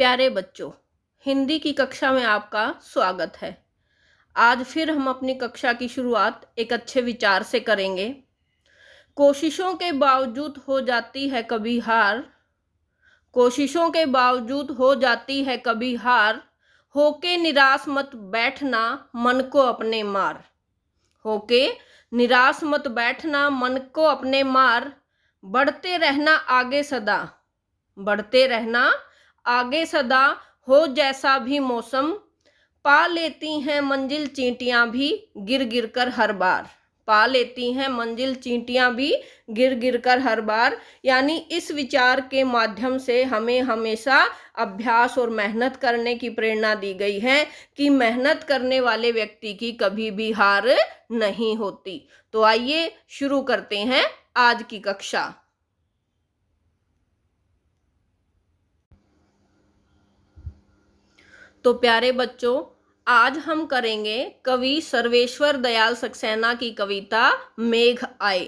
प्यारे बच्चों, हिंदी की कक्षा में आपका स्वागत है। आज फिर हम अपनी कक्षा की शुरुआत एक अच्छे विचार से करेंगे। कोशिशों के बावजूद हो जाती है कभी हार, कोशिशों के बावजूद हो जाती है कभी हार, होके निराश मत बैठना मन को अपने मार। होके निराश मत बैठना मन को अपने मार, बढ़ते रहना आगे सदा, बढ़ते रहना आगे सदा, हो जैसा भी मौसम, पा लेती हैं मंजिल चींटियां भी गिर गिर कर हर बार। पा लेती हैं मंजिल चींटियां भी गिर गिर कर हर बार। यानी इस विचार के माध्यम से हमें हमेशा अभ्यास और मेहनत करने की प्रेरणा दी गई है कि मेहनत करने वाले व्यक्ति की कभी भी हार नहीं होती। तो आइए शुरू करते हैं आज की कक्षा। तो प्यारे बच्चों, आज हम करेंगे कवि सर्वेश्वर दयाल सक्सेना की कविता मेघ आए।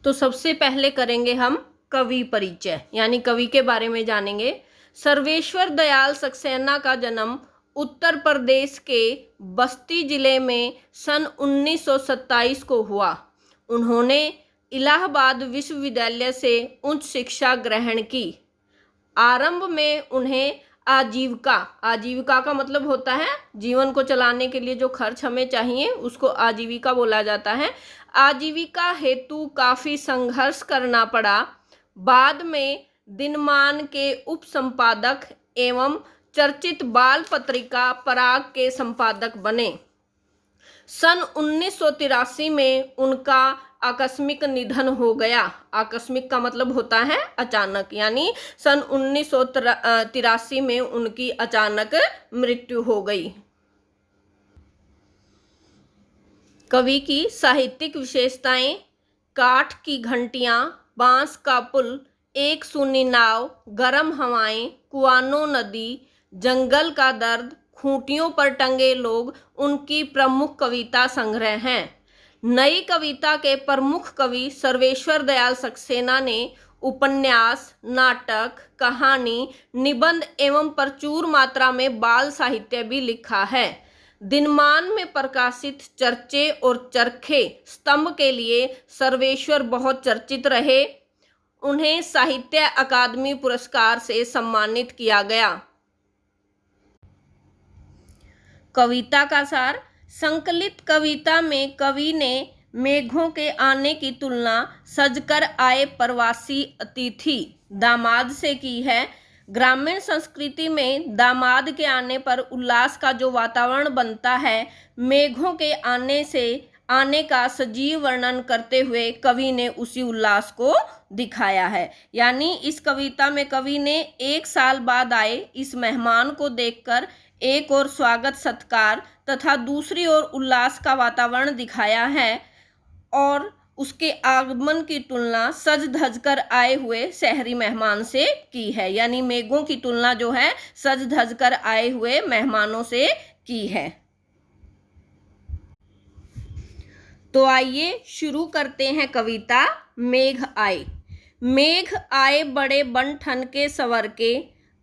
तो सबसे पहले करेंगे हम कवि परिचय, यानी कवि के बारे में जानेंगे। सर्वेश्वर दयाल सक्सेना का जन्म उत्तर प्रदेश के बस्ती जिले में सन 1927 को हुआ। उन्होंने इलाहाबाद विश्वविद्यालय से उच्च शिक्षा ग्रहण की। आरंभ में उन्हें आजीविका का मतलब होता है जीवन को चलाने के लिए जो खर्च हमें चाहिए, उसको आजीविका बोला जाता है। आजीविका हेतु काफी संघर्ष करना पड़ा। बाद में दिनमान के उप संपादक एवं चर्चित बाल पत्रिका पराग के संपादक बने। सन 1983 में उनका आकस्मिक निधन हो गया। आकस्मिक का मतलब होता है अचानक, यानी सन 1983 में उनकी अचानक मृत्यु हो गई। कवि की साहित्यिक विशेषताएं: काठ की घंटियां, बांस का पुल, एक सूनी नाव, गर्म हवाएं, कुआनो नदी, जंगल का दर्द, खूंटियों पर टंगे लोग उनकी प्रमुख कविता संग्रह हैं। नई कविता के प्रमुख कवि सर्वेश्वर दयाल सक्सेना ने उपन्यास, नाटक, कहानी, निबंध एवं प्रचुर मात्रा में बाल साहित्य भी लिखा है। दिनमान में प्रकाशित चर्चे और चरखे स्तंभ के लिए सर्वेश्वर बहुत चर्चित रहे। उन्हें साहित्य अकादमी पुरस्कार से सम्मानित किया गया। कविता का सार: संकलित कविता में कवि ने मेघों के आने की तुलना सजकर आए प्रवासी अतिथि दामाद से की है। ग्रामीण संस्कृति में दामाद के आने पर उल्लास का जो वातावरण बनता है, मेघों के आने का सजीव वर्णन करते हुए कवि ने उसी उल्लास को दिखाया है। यानी इस कविता में कवि ने एक साल बाद आए इस मेहमान को देखकर एक और स्वागत सत्कार तथा दूसरी ओर उल्लास का वातावरण दिखाया है और उसके आगमन की तुलना सज धज कर आए हुए शहरी मेहमान से की है। यानी मेघों की तुलना जो है सज धज कर आए हुए मेहमानों से की है। तो आइए शुरू करते हैं कविता मेघ आए। मेघ आए बड़े बन ठन के सवर के,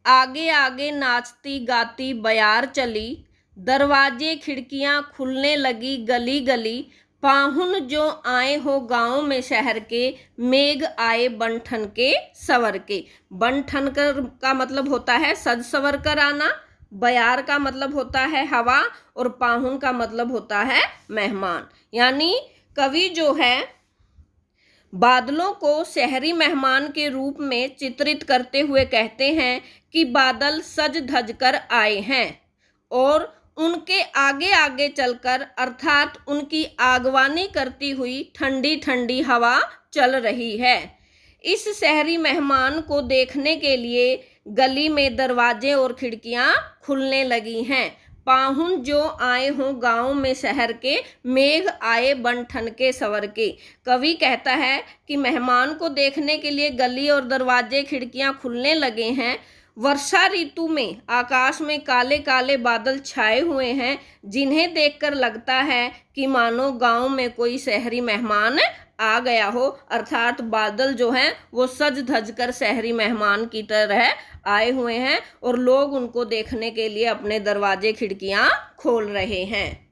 आगे आगे नाचती गाती बयार चली, दरवाजे खिड़कियां खुलने लगी गली गली, पाहुन जो आए हो गांव में शहर के, मेघ आए बन ठन के सवर के। बन ठन कर का मतलब होता है सज सवर कर आना, बयार का मतलब होता है हवा और पाहुन का मतलब होता है मेहमान। यानी कवि जो है बादलों को शहरी मेहमान के रूप में चित्रित करते हुए कहते हैं कि बादल सज धज कर आए हैं और उनके आगे आगे चलकर अर्थात उनकी आगवानी करती हुई ठंडी ठंडी हवा चल रही है। इस शहरी मेहमान को देखने के लिए गली में दरवाजे और खिड़कियां खुलने लगी हैं। पाहुन जो आए हों गांव में शहर के, मेघ आए बन ठन के सवर के। कवि कहता है कि मेहमान को देखने के लिए गली और दरवाजे खिड़कियां खुलने लगे हैं। वर्षा ऋतु में आकाश में काले काले बादल छाए हुए हैं, जिन्हें देखकर लगता है कि मानो गांव में कोई शहरी मेहमान आ गया हो, अर्थात बादल जो हैं वो सज धज कर शहरी मेहमान की तरह आए हुए हैं और लोग उनको देखने के लिए अपने दरवाजे खिड़कियां खोल रहे हैं।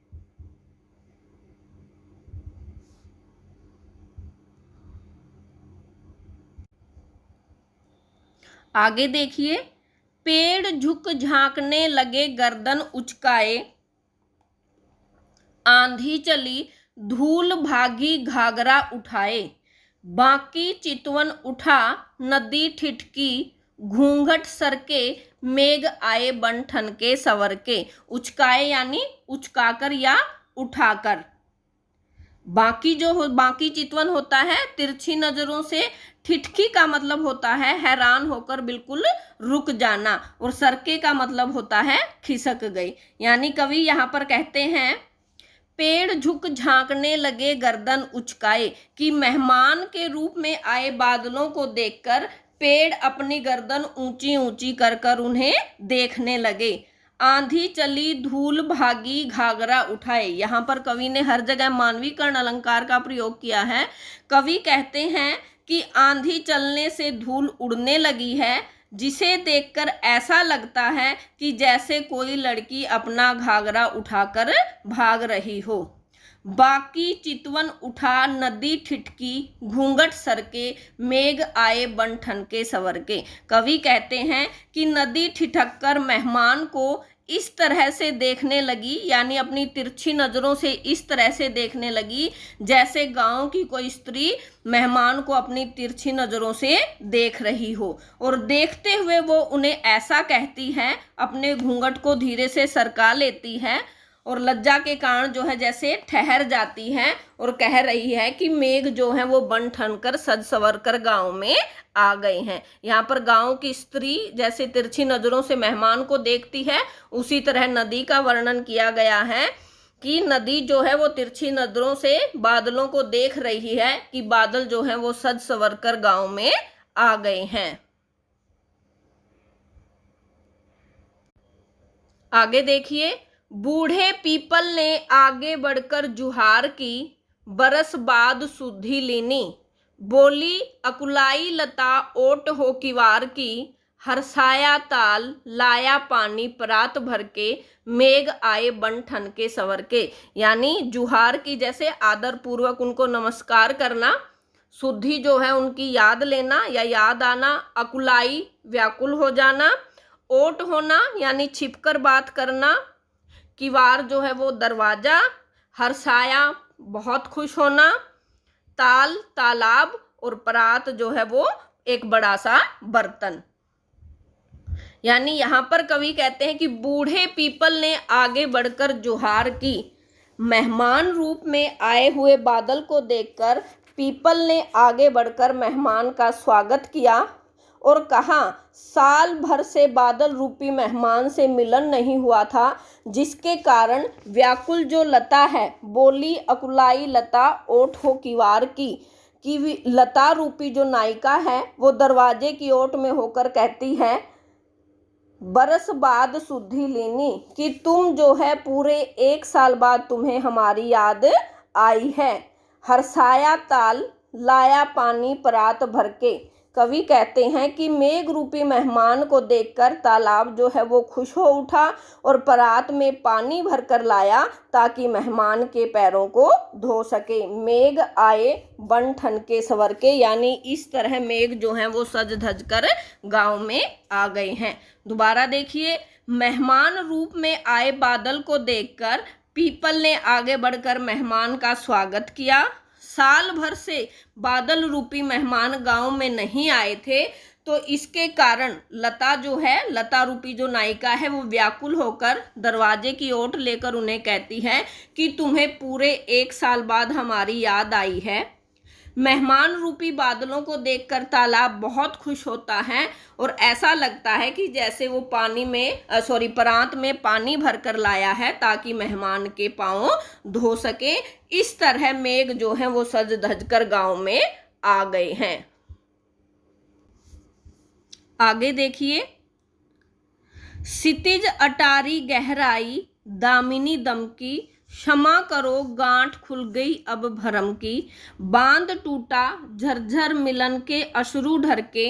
आगे देखिए, पेड़ झुक झांकने लगे गर्दन उचकाए, आंधी चली धूल भागी घाघरा उठाए, बाकी चितवन उठा नदी ठिठकी, घूंघट सरके मेघ आए बन ठनके सवर के। उचकाए यानी उचकाकर या उठाकर। बाकी चितवन होता है तिरछी नजरों से, ठिठकी का मतलब होता है हैरान होकर बिल्कुल रुक जाना, और सरके का मतलब होता है खिसक गई। यानी कवि यहाँ पर कहते हैं पेड़ झुक झांकने लगे गर्दन उचकाए, कि मेहमान के रूप में आए बादलों को देखकर पेड़ अपनी गर्दन ऊंची ऊंची कर कर उन्हें देखने लगे। आंधी चली धूल भागी घाघरा उठाए, यहाँ पर कवि ने हर जगह मानवीकरण अलंकार का प्रयोग किया है। कवि कहते हैं कि आंधी चलने से धूल उड़ने लगी है, जिसे देखकर ऐसा लगता है कि जैसे कोई लड़की अपना घाघरा उठाकर भाग रही हो। बाकी चितवन उठा नदी ठिठकी, घूंघट सरके मेघ आए बन ठनके सवर के। कवि कहते हैं कि नदी ठिठक कर मेहमान को इस तरह से देखने लगी, यानी अपनी तिरछी नजरों से इस तरह से देखने लगी जैसे गांव की कोई स्त्री मेहमान को अपनी तिरछी नजरों से देख रही हो, और देखते हुए वो उन्हें ऐसा कहती है, अपने घूंघट को धीरे से सरका लेती है और लज्जा के कारण जो है जैसे ठहर जाती है, और कह रही है कि मेघ जो है वो बन ठन कर सज सवर कर गाँव में आ गए हैं। यहाँ पर गांव की स्त्री जैसे तिरछी नजरों से मेहमान को देखती है, उसी तरह नदी का वर्णन किया गया है कि नदी जो है वो तिरछी नजरों से बादलों को देख रही है कि बादल जो है वो सज सवर कर गांव में आ गए हैं। आगे देखिए, बूढ़े पीपल ने आगे बढ़कर जुहार की, बरस बाद सुधि लीनी, बोली अकुलाई लता ओट हो किवार की, हरसाया ताल लाया पानी परात भर के, मेघ आए बन ठन के सवर के। यानी जुहार की जैसे आदर पूर्वक उनको नमस्कार करना, सुधि जो है उनकी याद लेना या याद आना, अकुलाई व्याकुल हो जाना, ओट होना यानी छिपकर बात करना, किवार जो है वो दरवाजा, हर्षाया बहुत खुश होना, ताल तालाब, और परात जो है वो एक बड़ा सा बर्तन। यानी यहाँ पर कवि कहते हैं कि बूढ़े पीपल ने आगे बढ़कर जुहार की, मेहमान रूप में आए हुए बादल को देखकर पीपल ने आगे बढ़कर मेहमान का स्वागत किया और कहा साल भर से बादल रूपी मेहमान से मिलन नहीं हुआ था, जिसके कारण व्याकुल जो लता है, बोली अकुलाई लता ओट हो किवार की, कि लता रूपी जो नायिका है वो दरवाजे की ओट में होकर कहती है बरस बाद सुधि लेनी, कि तुम जो है पूरे 1 साल बाद तुम्हें हमारी याद आई है। हर्षाया ताल लाया पानी परात भर के, कवि कहते हैं कि मेघ रूपी मेहमान को देखकर तालाब जो है वो खुश हो उठा और परात में पानी भरकर लाया ताकि मेहमान के पैरों को धो सके। मेघ आए बन ठन के सवर के, यानी इस तरह मेघ जो है वो सज धज कर गाँव में आ गए हैं। दोबारा देखिए, मेहमान रूप में आए बादल को देखकर पीपल ने आगे बढ़कर मेहमान का स्वागत किया। साल भर से बादल रूपी मेहमान गांव में नहीं आए थे, तो इसके कारण लता जो है, लता रूपी जो नायिका है, वो व्याकुल होकर दरवाजे की ओट लेकर उन्हें कहती है कि तुम्हें पूरे 1 साल बाद हमारी याद आई है। मेहमान रूपी बादलों को देखकर तालाब बहुत खुश होता है और ऐसा लगता है कि जैसे वो परात में पानी भरकर लाया है ताकि मेहमान के पांव धो सके। इस तरह मेघ जो है वो सज धज कर गांव में आ गए हैं। आगे देखिए, क्षितिज अटारी गहराई, दामिनी दमकी, क्षमा करो गांठ खुल गई अब भरम की, बांध टूटा झरझर मिलन के अश्रु ढर के,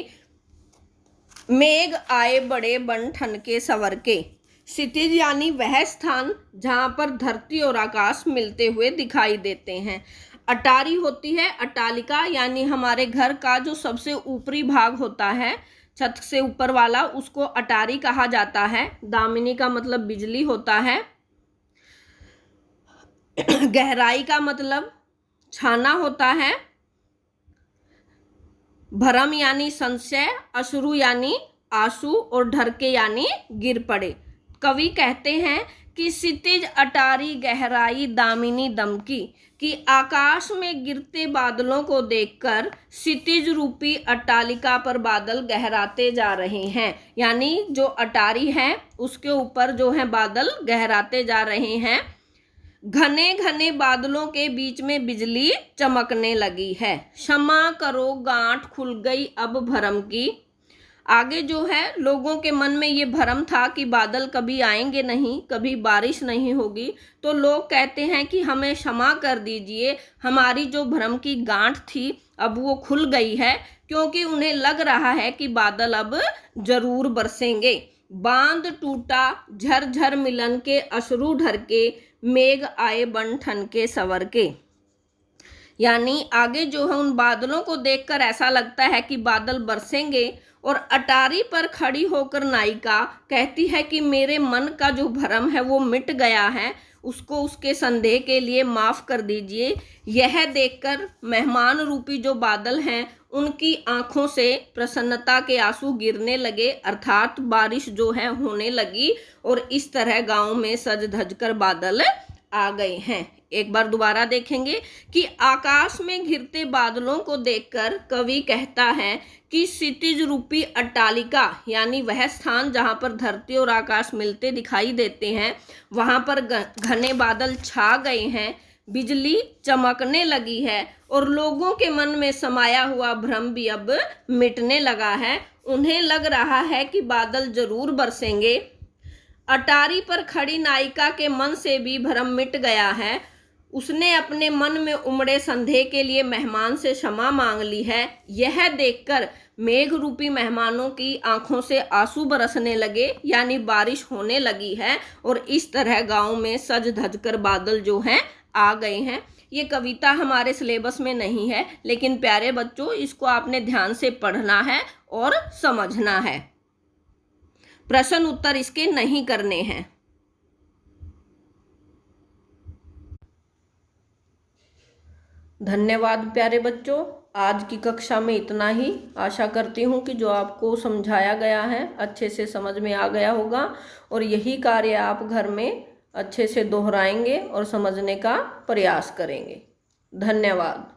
मेघ आए बड़े बन ठन के सवर के। क्षितिज यानी वह स्थान जहां पर धरती और आकाश मिलते हुए दिखाई देते हैं। अटारी होती है अट्टालिका, यानी हमारे घर का जो सबसे ऊपरी भाग होता है, छत से ऊपर वाला, उसको अटारी कहा जाता है। दामिनी का मतलब बिजली होता है। गहराई का मतलब छाना होता है। भरम यानी संशय, अश्रु यानी आंसू और ढरके यानी गिर पड़े। कवि कहते हैं कि क्षितिज अटारी गहराई दामिनी दमकी, कि आकाश में गिरते बादलों को देखकर क्षितिज रूपी अट्टालिका पर बादल गहराते जा रहे हैं। यानी जो अटारी है उसके ऊपर जो है बादल गहराते जा रहे हैं। घने घने बादलों के बीच में बिजली चमकने लगी है। क्षमा करो गांठ खुल गई अब भरम की। आगे जो है लोगों के मन में ये भरम था कि बादल कभी आएंगे नहीं, कभी बारिश नहीं होगी, तो लोग कहते हैं कि हमें क्षमा कर दीजिए, हमारी जो भरम की गांठ थी अब वो खुल गई है, क्योंकि उन्हें लग रहा है कि बादल अब जरूर बरसेंगे। बांध टूटा झरझर मिलन के अश्रु ढर के, मेघ आए बन ठन के सवर के। यानी आगे जो है उन बादलों को देखकर ऐसा लगता है कि बादल बरसेंगे, और अटारी पर खड़ी होकर नायिका कहती है कि मेरे मन का जो भ्रम है वो मिट गया है, उसको उसके संदेह के लिए माफ कर दीजिए। यह देखकर मेहमान रूपी जो बादल हैं उनकी आंखों से प्रसन्नता के आंसू गिरने लगे, अर्थात बारिश जो है होने लगी, और इस तरह गांव में सज धज कर बादल आ गए हैं। एक बार दोबारा देखेंगे कि आकाश में घिरते बादलों को देखकर कवि कहता है कि क्षितिज रूपी अट्टालिका, यानी वह स्थान जहां पर धरती और आकाश मिलते दिखाई देते हैं, वहां पर घने बादल छा गए हैं, बिजली चमकने लगी है, और लोगों के मन में समाया हुआ भ्रम भी अब मिटने लगा है। उन्हें लग रहा है कि बादल जरूर बरसेंगे। अटारी पर खड़ी नायिका के मन से भी भ्रम मिट गया है। उसने अपने मन में उमड़े संदेह के लिए मेहमान से क्षमा मांग ली है। यह देखकर मेघ रूपी मेहमानों की आंखों से आंसू बरसने लगे, यानी बारिश होने लगी है, और इस तरह गांव में सज धज कर बादल जो हैं आ गए हैं। ये कविता हमारे सिलेबस में नहीं है, लेकिन प्यारे बच्चों इसको आपने ध्यान से पढ़ना है और समझना है। प्रश्न उत्तर इसके नहीं करने हैं। धन्यवाद प्यारे बच्चों, आज की कक्षा में इतना ही। आशा करती हूँ कि जो आपको समझाया गया है अच्छे से समझ में आ गया होगा, और यही कार्य आप घर में अच्छे से दोहराएंगे और समझने का प्रयास करेंगे। धन्यवाद।